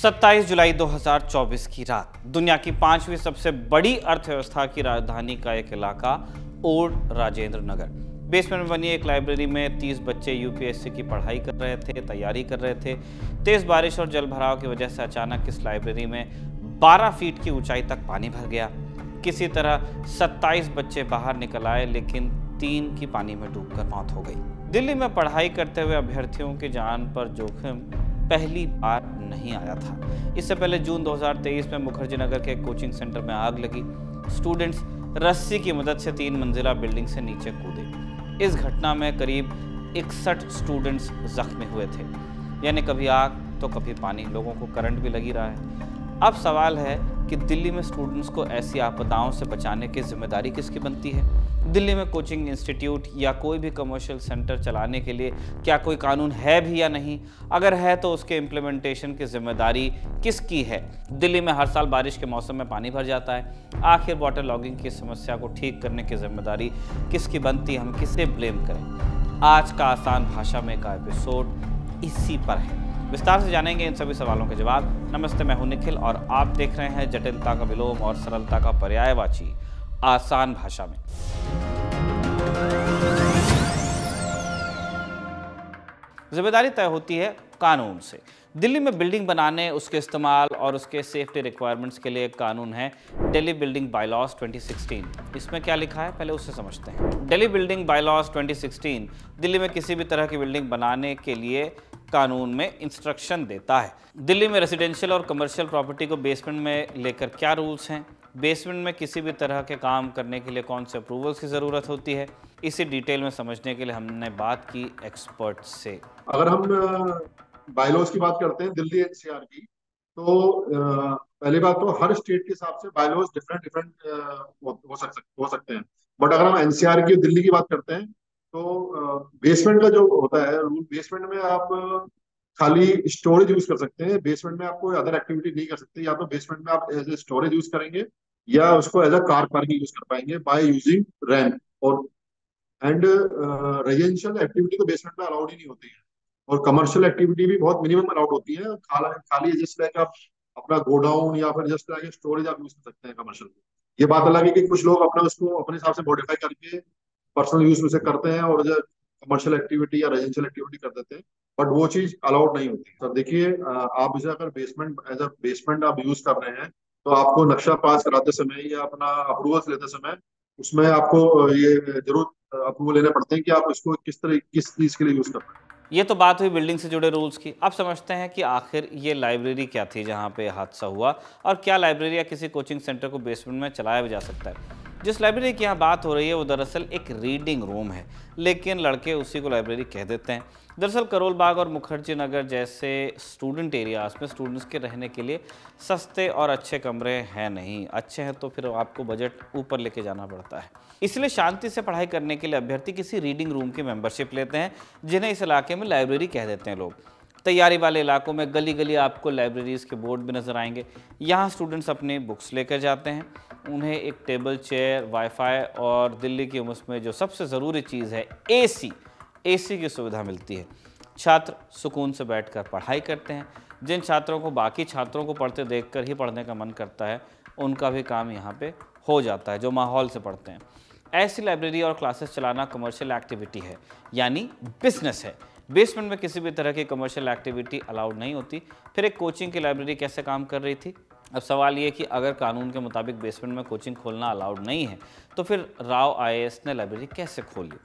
27 जुलाई 2024 की रात दुनिया की 5वीं सबसे बड़ी अर्थव्यवस्था की राजधानी का एक इलाका ओल्ड राजेंद्र नगर। बेसमेंट में बनी एक लाइब्रेरी में 30 बच्चे यूपीएससी की पढ़ाई कर रहे थे, तैयारी कर रहे थे। तेज बारिश और जल भराव की वजह से अचानक इस लाइब्रेरी में 12 फीट की ऊंचाई तक पानी भर गया। किसी तरह 27 बच्चे बाहर निकल आए, लेकिन 3 की पानी में डूबकर मौत हो गई। दिल्ली में पढ़ाई करते हुए अभ्यर्थियों की जान पर जोखिम पहली बार नहीं आया था। इससे पहले जून 2023 में मुखर्जी नगर के कोचिंग सेंटर में आग लगी। स्टूडेंट्स रस्सी की मदद से 3 मंजिला बिल्डिंग से नीचे कूदे। इस घटना में करीब 61 स्टूडेंट्स जख्मी हुए थे। यानी कभी आग तो कभी पानी, लोगों को करंट भी लगी रहा है। अब सवाल है कि दिल्ली में स्टूडेंट्स को ऐसी आपदाओं से बचाने की जिम्मेदारी किसकी बनती है? दिल्ली में कोचिंग इंस्टीट्यूट या कोई भी कमर्शियल सेंटर चलाने के लिए क्या कोई कानून है भी या नहीं? अगर है तो उसके इम्प्लीमेंटेशन की जिम्मेदारी किसकी है? दिल्ली में हर साल बारिश के मौसम में पानी भर जाता है। आखिर वाटर लॉगिंग की समस्या को ठीक करने की जिम्मेदारी किसकी बनती है? हम किसे ब्लेम करें? आज का आसान भाषा में का एपिसोड इसी पर है। विस्तार से जानेंगे इन सभी सवालों के जवाब। नमस्ते, मैं हूं निखिल और आप देख रहे हैं जटिलता का विलोम और सरलता का पर्यायवाची आसान भाषा में। जिम्मेदारी तय होती है कानून से। दिल्ली में बिल्डिंग बनाने, उसके इस्तेमाल और उसके सेफ्टी रिक्वायरमेंट्स के लिए एक कानून है, दिल्ली बिल्डिंग बायलॉज 2016। इसमें क्या लिखा है, पहले उससे समझते हैं। दिल्ली बिल्डिंग बायलॉज 2016 दिल्ली में किसी भी तरह की बिल्डिंग बनाने के लिए कानून में इंस्ट्रक्शन देता है। दिल्ली में रेजिडेंशियल और कमर्शियल प्रॉपर्टी को बेसमेंट में लेकर क्या रूल्स हैं, बेसमेंट में किसी भी तरह के काम करने के लिए कौन से अप्रूवल्स की ज़रूरत होती है, इसी डिटेल में समझने के लिए हमने बात की एक्सपर्ट से। अगर हम बायलॉज की बात करते हैं दिल्ली एनसीआर की, तो पहली बात तो हर स्टेट के हिसाब से बायलॉज डिफरेंट डिफरेंट हो सकते हैं। बट अगर हम एनसीआर की दिल्ली की बात करते हैं तो बेसमेंट का जो होता है रूल, बेसमेंट में आप खाली स्टोरेज यूज कर सकते हैं। बेसमेंट में आप कोई अदर एक्टिविटी नहीं कर सकते। या तो बेसमेंट में आप एज ए स्टोरेज यूज करेंगे या उसको as a car parking use कर पाएंगे बाय यूजिंग रैंप। और एंड रेजिडेंशियल एक्टिविटी तो बेसमेंट में अलाउड ही नहीं होती है। और कमर्शियल एक्टिविटी भी बहुत मिनिमम अलाउड होती है। खाली जस्ट लाइक आप अपना गोडाउन या फिर जस्ट लाइक स्टोरेज आप यूज कर सकते हैं कमर्शियल में। ये बात अलग है कि कुछ लोग अपना उसको अपने हिसाब से मॉडिफाई करके पर्सनल यूज में से करते हैं और जो कमर्शियल एक्टिविटी या रेजिडेंशियल एक्टिविटी कर देते हैं, बट वो चीज अलाउड नहीं होती। सर देखिए, आप इसे अगर बेसमेंट एज अ बेसमेंट आप यूज कर रहे हैं तो आपको नक्शा पास कराते समय या अपना अप्रूवल्स लेते समय उसमें आपको ये जरूर अप्रूवल लेने पड़ते हैं कि आप इसको किस चीज के लिए यूज कर रहे हैं। ये तो बात हुई बिल्डिंग से जुड़े रूल्स की। अब समझते हैं कि आखिर ये लाइब्रेरी क्या थी जहाँ पे हादसा हुआ, और क्या लाइब्रेरी या किसी कोचिंग सेंटर को बेसमेंट में चलाया भी जा सकता है। जिस लाइब्रेरी की यहाँ बात हो रही है वो दरअसल एक रीडिंग रूम है, लेकिन लड़के उसी को लाइब्रेरी कह देते हैं। दरअसल करोल बाग और मुखर्जी नगर जैसे स्टूडेंट एरियाज में स्टूडेंट्स के रहने के लिए सस्ते और अच्छे कमरे हैं नहीं। अच्छे हैं तो फिर आपको बजट ऊपर लेके जाना पड़ता है। इसलिए शांति से पढ़ाई करने के लिए अभ्यर्थी किसी रीडिंग रूम की मेंबरशिप लेते हैं, जिन्हें इस इलाके में लाइब्रेरी कह देते हैं लोग। तैयारी वाले इलाकों में गली गली आपको लाइब्रेरीज के बोर्ड भी नजर आएंगे। यहाँ स्टूडेंट्स अपनी बुक्स लेकर जाते हैं। उन्हें एक टेबल, चेयर, वाईफाई और दिल्ली की उम्स में जो सबसे ज़रूरी चीज़ है एसी की सुविधा मिलती है। छात्र सुकून से बैठकर पढ़ाई करते हैं। जिन छात्रों को बाकी छात्रों को पढ़ते देखकर ही पढ़ने का मन करता है, उनका भी काम यहाँ पे हो जाता है, जो माहौल से पढ़ते हैं। ऐसी लाइब्रेरी और क्लासेस चलाना कमर्शियल एक्टिविटी है, यानी बिजनेस है। बेसमेंट में किसी भी तरह की कमर्शियल एक्टिविटी अलाउड नहीं होती। फिर एक कोचिंग की लाइब्रेरी कैसे काम कर रही थी? अब सवाल ये कि अगर कानून के मुताबिक बेसमेंट में कोचिंग खोलना अलाउड नहीं है, तो फिर राव आईएएस ने लाइब्रेरी कैसे खोली?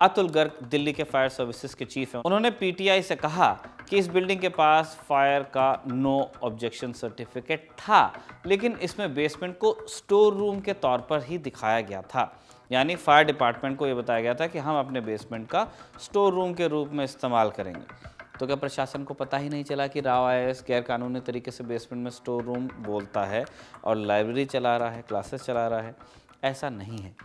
अतुल गर्ग दिल्ली के फायर सर्विसेज के चीफ हैं। उन्होंने पीटीआई से कहा कि इस बिल्डिंग के पास फायर का नो ऑब्जेक्शन सर्टिफिकेट था, लेकिन इसमें बेसमेंट को स्टोर रूम के तौर पर ही दिखाया गया था। यानी फायर डिपार्टमेंट को यह बताया गया था कि हम अपने बेसमेंट का स्टोर रूम के रूप में इस्तेमाल करेंगे। तो क्या प्रशासन को पता ही नहीं चला कि राव आईएएस गैर कानूनी तरीके से बेसमेंट में स्टोर रूम बोलता है और लाइब्रेरी चला रहा है, क्लासेस चला रहा है? ऐसा नहीं है।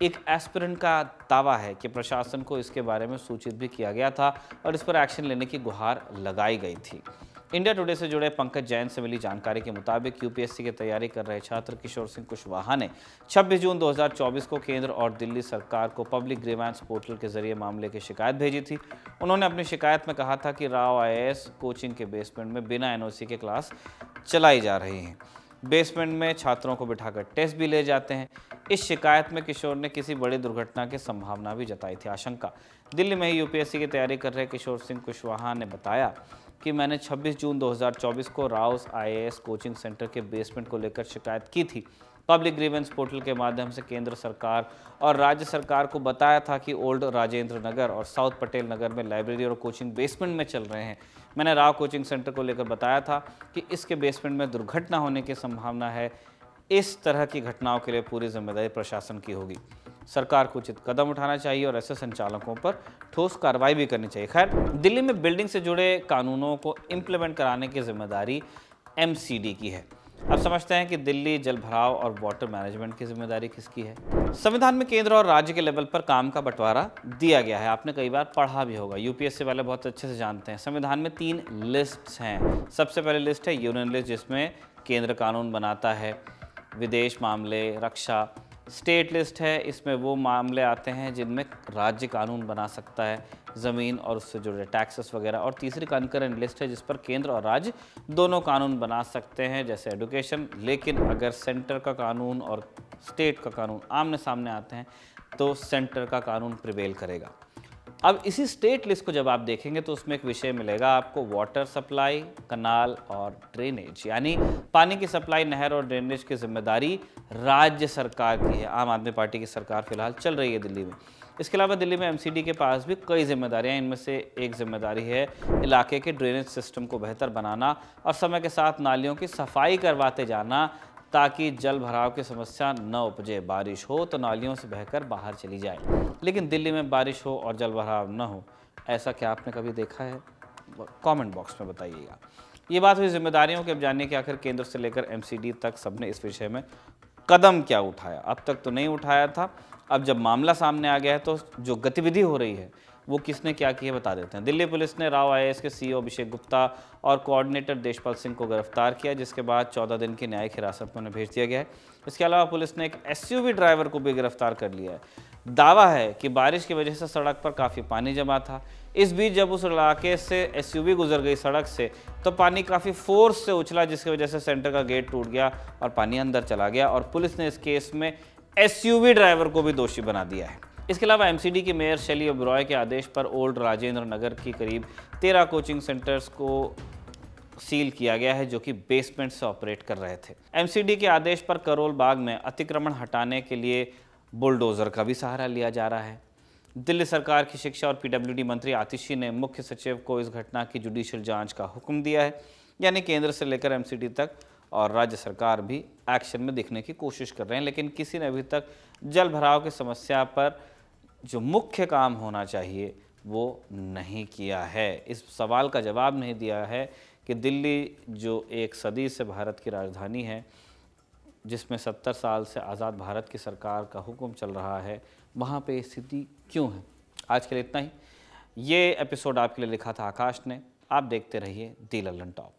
एक एस्पिरेंट का दावा है कि प्रशासन को इसके बारे में सूचित भी किया गया था और इस पर एक्शन लेने की गुहार लगाई गई थी। इंडिया टुडे से जुड़े पंकज जैन से मिली जानकारी के मुताबिक यूपीएससी की तैयारी कर रहे छात्र किशोर सिंह कुशवाहा ने 26 जून 2024 को केंद्र और दिल्ली सरकार को पब्लिक ग्रीवेंस पोर्टल के जरिए मामले की शिकायत भेजी थी। उन्होंने अपनी शिकायत में कहा था कि राव आईएएस कोचिंग के बेसमेंट में बिना एनओसी के क्लास चलाई जा रही हैं। बेसमेंट में छात्रों को बिठाकर टेस्ट भी ले जाते हैं। इस शिकायत में किशोर ने किसी बड़ी दुर्घटना की संभावना भी जताई थी। आशंका दिल्ली में ही यूपीएससी की तैयारी कर रहे किशोर सिंह कुशवाहा ने बताया कि मैंने 26 जून 2024 को राउस आईएएस कोचिंग सेंटर के बेसमेंट को लेकर शिकायत की थी। पब्लिक ग्रीवेंस पोर्टल के माध्यम से केंद्र सरकार और राज्य सरकार को बताया था कि ओल्ड राजेंद्र नगर और साउथ पटेल नगर में लाइब्रेरी और कोचिंग बेसमेंट में चल रहे हैं। मैंने राव कोचिंग सेंटर को लेकर बताया था कि इसके बेसमेंट में दुर्घटना होने की संभावना है। इस तरह की घटनाओं के लिए पूरी जिम्मेदारी प्रशासन की होगी। सरकार को उचित कदम उठाना चाहिए और ऐसे संचालकों पर ठोस कार्रवाई भी करनी चाहिए। खैर, दिल्ली में बिल्डिंग से जुड़े कानूनों को इम्प्लीमेंट कराने की जिम्मेदारी एमसीडी की है। अब समझते हैं कि दिल्ली जल भराव और वाटर मैनेजमेंट की जिम्मेदारी किसकी है। संविधान में केंद्र और राज्य के लेवल पर काम का बंटवारा दिया गया है। आपने कई बार पढ़ा भी होगा, यूपीएससी वाले बहुत अच्छे से जानते हैं। संविधान में 3 लिस्ट्स हैं। सबसे पहले लिस्ट है यूनियन लिस्ट, जिसमें केंद्र कानून बनाता है, विदेश मामले, रक्षा। स्टेट लिस्ट है, इसमें वो मामले आते हैं जिनमें राज्य कानून बना सकता है, ज़मीन और उससे जुड़े टैक्सेस वगैरह। और तीसरी कंकरेंट लिस्ट है, जिस पर केंद्र और राज्य दोनों कानून बना सकते हैं, जैसे एडुकेशन। लेकिन अगर सेंटर का कानून और स्टेट का कानून आमने सामने आते हैं तो सेंटर का कानून प्रिवेल करेगा। अब इसी स्टेट लिस्ट को जब आप देखेंगे तो उसमें एक विषय मिलेगा आपको, वाटर सप्लाई, कनाल और ड्रेनेज, यानी पानी की सप्लाई, नहर और ड्रेनेज की जिम्मेदारी राज्य सरकार की है। आम आदमी पार्टी की सरकार फिलहाल चल रही है दिल्ली में। इसके अलावा दिल्ली में एमसीडी के पास भी कई जिम्मेदारियां, इनमें से एक जिम्मेदारी है इलाके के ड्रेनेज सिस्टम को बेहतर बनाना और समय के साथ नालियों की सफाई करवाते जाना, ताकि जल भराव की समस्या न उपजे। बारिश हो तो नालियों से बहकर बाहर चली जाए, लेकिन दिल्ली में बारिश हो और जल भराव न हो, ऐसा क्या आपने कभी देखा है? कमेंट बॉक्स में बताइएगा। ये बात हुई जिम्मेदारियों की। अब जानिए कि आखिर केंद्र से लेकर एमसीडी तक सबने इस विषय में कदम क्या उठाया। अब तक तो नहीं उठाया था, अब जब मामला सामने आ गया है तो जो गतिविधि हो रही है वो किसने क्या किया बता देते हैं। दिल्ली पुलिस ने राव आईएएस के सीईओ अभिषेक गुप्ता और कोऑर्डिनेटर देशपाल सिंह को गिरफ्तार किया, जिसके बाद 14 दिन की न्यायिक हिरासत में उन्हें भेज दिया गया है। इसके अलावा पुलिस ने एक एसयूवी ड्राइवर को भी गिरफ्तार कर लिया है। दावा है कि बारिश की वजह से सड़क पर काफ़ी पानी जमा था। इस बीच जब उस इलाके से एसयूवी गुजर गई सड़क से तो पानी काफ़ी फोर्स से उछला, जिसकी वजह से सेंटर का गेट टूट गया और पानी अंदर चला गया। और पुलिस ने इस केस में एसयूवी ड्राइवर को भी दोषी बना दिया है। इसके अलावा एमसीडी की मेयर शैली ओबरॉय के आदेश पर ओल्ड राजेंद्र नगर की करीब 13 कोचिंग सेंटर्स को सील किया गया है, जो कि बेसमेंट से ऑपरेट कर रहे थे। एमसीडी के आदेश पर करोल बाग में अतिक्रमण हटाने के लिए बुलडोजर का भी सहारा लिया जा रहा है। दिल्ली सरकार की शिक्षा और पीडब्ल्यूडी मंत्री आतिशी ने मुख्य सचिव को इस घटना की जुडिशियल जांच का हुक्म दिया है, यानी केंद्र से लेकर एमसीडी तक और राज्य सरकार भी एक्शन में दिखने की कोशिश कर रहे हैं। लेकिन किसी ने अभी तक जल भराव की समस्या पर जो मुख्य काम होना चाहिए वो नहीं किया है। इस सवाल का जवाब नहीं दिया है कि दिल्ली जो एक सदी से भारत की राजधानी है, जिसमें 70 साल से आज़ाद भारत की सरकार का हुक्म चल रहा है, वहाँ पे स्थिति क्यों है। आज के लिए इतना ही। ये एपिसोड आपके लिए लिखा था आकाश ने। आप देखते रहिए दी लल्लन टॉप।